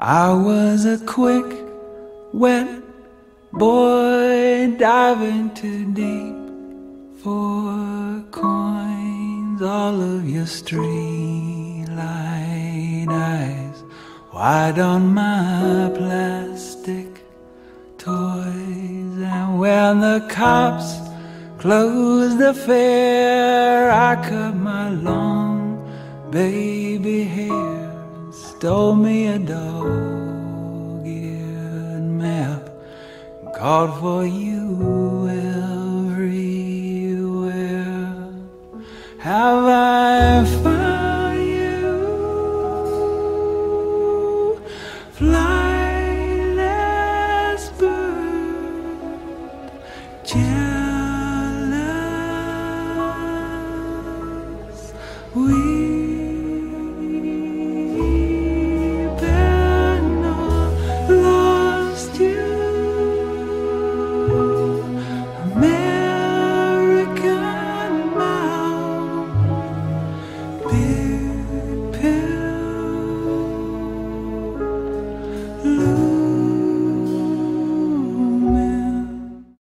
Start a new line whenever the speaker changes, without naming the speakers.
I was a quick, wet boy diving too deep for coins. All of your streetlight eyes wide on my plastic toys. And when the cops closed the fair, I cut my long baby hair, stole me a dog-eared map, and called for you everywhere. Have I found you? Fly